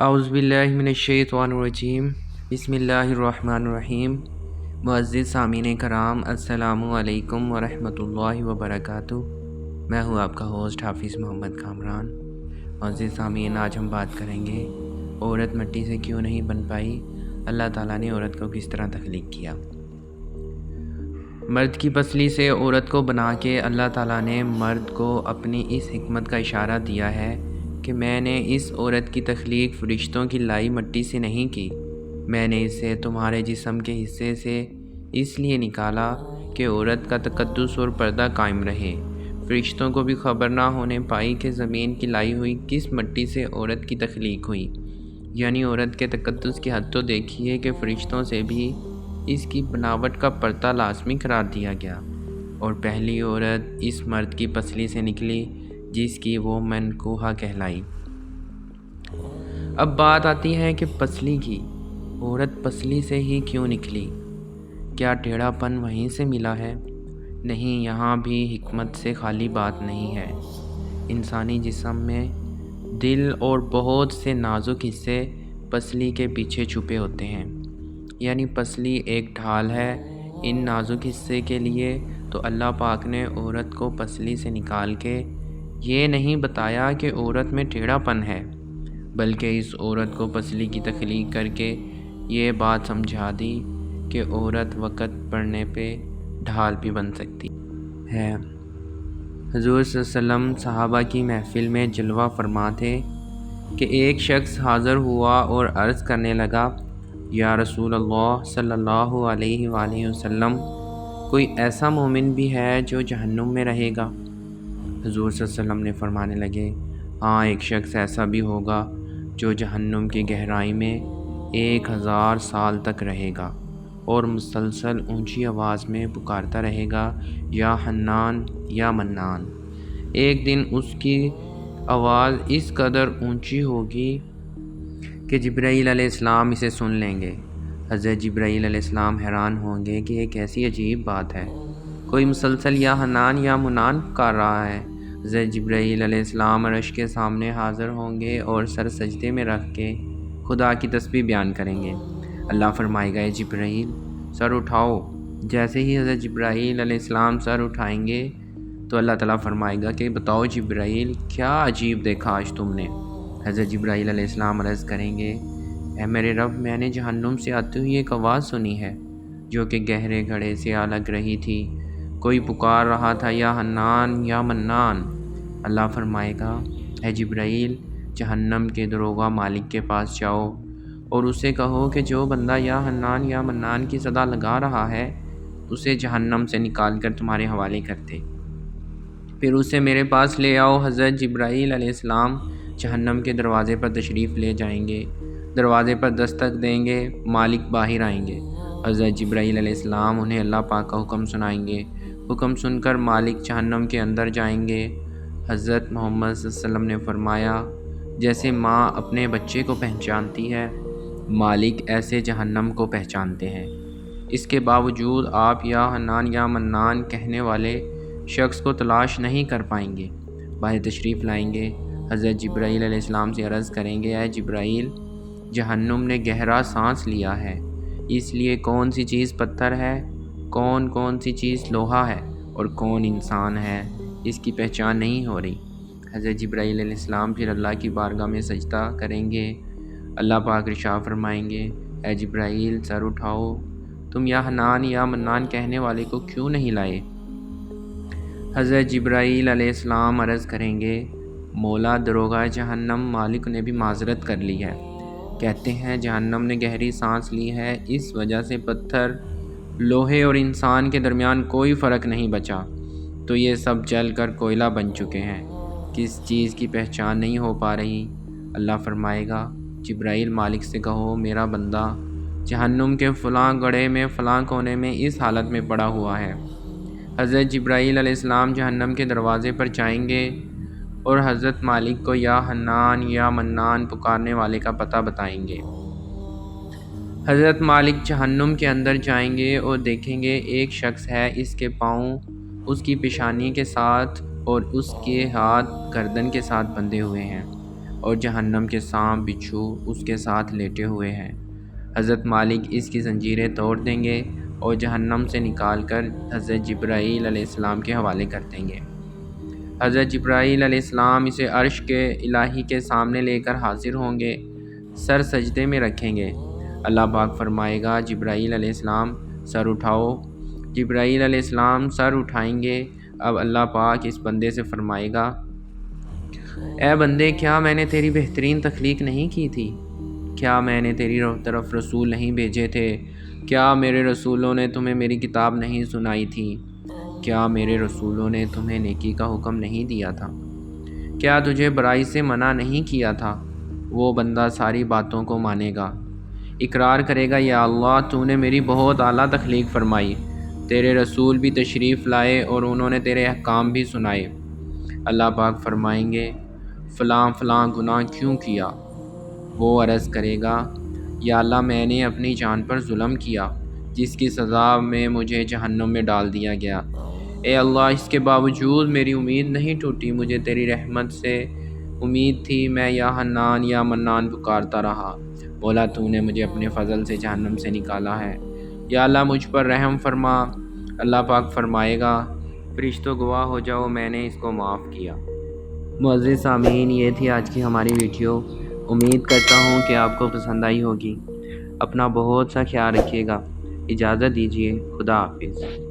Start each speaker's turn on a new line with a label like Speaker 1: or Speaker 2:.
Speaker 1: اعوذ باللہ من الشیطان الرجیم بسم اللہ الرحمن الرحیم۔ معزز سامعین کرام، السلام علیکم ورحمۃ اللہ وبرکاتہ۔ میں ہوں آپ کا ہوسٹ حافظ محمد کامران۔ معزز سامعین، آج ہم بات کریں گے عورت مٹی سے کیوں نہیں بن پائی، اللہ تعالیٰ نے عورت کو کس طرح تخلیق کیا۔ مرد کی پسلی سے عورت کو بنا کے اللہ تعالیٰ نے مرد کو اپنی اس حکمت کا اشارہ دیا ہے کہ میں نے اس عورت کی تخلیق فرشتوں کی لائی مٹی سے نہیں کی، میں نے اسے تمہارے جسم کے حصے سے اس لیے نکالا کہ عورت کا تقدس اور پردہ قائم رہے۔ فرشتوں کو بھی خبر نہ ہونے پائی کہ زمین کی لائی ہوئی کس مٹی سے عورت کی تخلیق ہوئی، یعنی عورت کے تقدس کی حد تو دیکھیے کہ فرشتوں سے بھی اس کی بناوٹ کا پردہ لازمی قرار دیا گیا، اور پہلی عورت اس مرد کی پسلی سے نکلی جس کی وہ منکوحہ کہلائی۔ اب بات آتی ہے کہ پسلی کی، عورت پسلی سے ہی کیوں نکلی؟ کیا ٹیڑھا پن وہیں سے ملا ہے؟ نہیں، یہاں بھی حکمت سے خالی بات نہیں ہے۔ انسانی جسم میں دل اور بہت سے نازک حصے پسلی کے پیچھے چھپے ہوتے ہیں، یعنی پسلی ایک ڈھال ہے ان نازک حصے کے لیے۔ تو اللہ پاک نے عورت کو پسلی سے نکال کے یہ نہیں بتایا کہ عورت میں ٹیڑھا پن ہے، بلکہ اس عورت کو پسلی کی تخلیق کر کے یہ بات سمجھا دی کہ عورت وقت پڑنے پہ ڈھال بھی بن سکتی ہے۔ حضور صلی اللہ علیہ وسلم صحابہ کی محفل میں جلوہ فرما تھے کہ ایک شخص حاضر ہوا اور عرض کرنے لگا، یا رسول اللہ صلی اللہ علیہ وآلہ وسلم، کوئی ایسا مومن بھی ہے جو جہنم میں رہے گا؟ حضور صلی اللہ علیہ وسلم نے فرمانے لگے، ہاں، ایک شخص ایسا بھی ہوگا جو جہنم کی گہرائی میں 1000 سال تک رہے گا اور مسلسل اونچی آواز میں پکارتا رہے گا، یا حنان یا منان۔ ایک دن اس کی آواز اس قدر اونچی ہوگی کہ جبرائیل علیہ السلام اسے سن لیں گے۔ حضرت جبرائیل علیہ السلام حیران ہوں گے کہ یہ کیسی عجیب بات ہے، کوئی مسلسل یا حنان یا منان پکار رہا ہے۔ حضرت جبرائیل علیہ السلام عرش کے سامنے حاضر ہوں گے اور سر سجدے میں رکھ کے خدا کی تسبیح بیان کریں گے۔ اللہ فرمائے گا، اے جبرائیل سر اٹھاؤ۔ جیسے ہی حضرت جبرائیل علیہ السلام سر اٹھائیں گے تو اللہ تعالیٰ فرمائے گا کہ بتاؤ جبرائیل، کیا عجیب دیکھا آج تم نے؟ حضرت جبرائیل علیہ السلام عرض کریں گے، اے میرے رب، میں نے جہنم سے آتی ہوئی ایک آواز سنی ہے جو کہ گہرے گڑھے سے لگ رہی تھی، کوئی پکار رہا تھا، یا حنان یا منان۔ اللہ فرمائے گا، اے جبرائیل، جہنم کے دروغہ مالک کے پاس جاؤ اور اسے کہو کہ جو بندہ یا حنان یا منان کی صدا لگا رہا ہے اسے جہنم سے نکال کر تمہارے حوالے کر دے، پھر اسے میرے پاس لے آؤ۔ حضرت جبرائیل علیہ السلام جہنم کے دروازے پر تشریف لے جائیں گے، دروازے پر دستک دیں گے، مالک باہر آئیں گے۔ حضرت جبرائیل علیہ السلام انہیں اللہ پاک کا حکم سنائیں گے، حکم سن کر مالک جہنم کے اندر جائیں گے۔ حضرت محمد صلی اللہ علیہ وسلم نے فرمایا، جیسے ماں اپنے بچے کو پہچانتی ہے، مالک ایسے جہنم کو پہچانتے ہیں۔ اس کے باوجود آپ یا حنان یا منان کہنے والے شخص کو تلاش نہیں کر پائیں گے۔ باہر تشریف لائیں گے، حضرت جبرائیل علیہ السلام سے عرض کریں گے، اے جبرائیل، جہنم نے گہرا سانس لیا ہے، اس لیے کون سی چیز پتھر ہے، کون سی چیز لوہا ہے اور کون انسان ہے، اس کی پہچان نہیں ہو رہی۔ حضرت جبرائیل علیہ السلام پھر اللہ کی بارگاہ میں سجدہ کریں گے۔ اللہ پاک ارشاد فرمائیں گے، اے جبرائیل سر اٹھاؤ، تم یا حنان یا منان کہنے والے کو کیوں نہیں لائے؟ حضرت جبرائیل علیہ السلام عرض کریں گے، مولا، دروغہ جہنم مالک نے بھی معذرت کر لی ہے، کہتے ہیں جہنم نے گہری سانس لی ہے، اس وجہ سے پتھر، لوہے اور انسان کے درمیان کوئی فرق نہیں بچا، تو یہ سب جل کر کوئلہ بن چکے ہیں، کس چیز کی پہچان نہیں ہو پا رہی۔ اللہ فرمائے گا، جبرائیل مالک سے کہو میرا بندہ جہنم کے فلاں گڑھے میں فلاں کونے میں اس حالت میں پڑا ہوا ہے۔ حضرت جبرائیل علیہ السلام جہنم کے دروازے پر جائیں گے اور حضرت مالک کو یا حنان یا منان پکارنے والے کا پتہ بتائیں گے۔ حضرت مالک جہنم کے اندر جائیں گے اور دیکھیں گے ایک شخص ہے، اس کے پاؤں اس کی پیشانی کے ساتھ اور اس کے ہاتھ گردن کے ساتھ بندھے ہوئے ہیں، اور جہنم کے سانپ بچھو اس کے ساتھ لیٹے ہوئے ہیں۔ حضرت مالک اس کی زنجیریں توڑ دیں گے اور جہنم سے نکال کر حضرت جبرائیل علیہ السلام کے حوالے کر دیں گے۔ حضرت جبرائیل علیہ السلام اسے عرش کے الہی کے سامنے لے کر حاضر ہوں گے، سر سجدے میں رکھیں گے۔ اللہ پاک فرمائے گا جبرائیل علیہ السلام سر اٹھاؤ۔ جبرائیل علیہ السلام سر اٹھائیں گے۔ اب اللہ پاک اس بندے سے فرمائے گا، اے بندے، کیا میں نے تیری بہترین تخلیق نہیں کی تھی؟ کیا میں نے تیری طرف رسول نہیں بھیجے تھے؟ کیا میرے رسولوں نے تمہیں میری کتاب نہیں سنائی تھی؟ کیا میرے رسولوں نے تمہیں نیکی کا حکم نہیں دیا تھا؟ کیا تجھے برائی سے منع نہیں کیا تھا؟ وہ بندہ ساری باتوں کو مانے گا، اقرار کرے گا، یا اللہ، تو نے میری بہت اعلیٰ تخلیق فرمائی، تیرے رسول بھی تشریف لائے اور انہوں نے تیرے احکام بھی سنائے۔ اللہ پاک فرمائیں گے، فلاں فلاں گناہ کیوں کیا؟ وہ عرض کرے گا، یا اللہ، میں نے اپنی جان پر ظلم کیا، جس کی سزا میں مجھے جہنم میں ڈال دیا گیا۔ اے اللہ، اس کے باوجود میری امید نہیں ٹوٹی، مجھے تیری رحمت سے امید تھی، میں یا حنان یا منان پکارتا رہا۔ مولا، تو نے مجھے اپنے فضل سے جہنم سے نکالا ہے، یا اللہ مجھ پر رحم فرما۔ اللہ پاک فرمائے گا، فرشتوں گواہ ہو جاؤ، میں نے اس کو معاف کیا۔ معزز سامعین، یہ تھی آج کی ہماری ویڈیو۔ امید کرتا ہوں کہ آپ کو پسند آئی ہوگی۔ اپنا بہت سا خیال رکھیے گا۔ اجازت دیجیے، خدا حافظ۔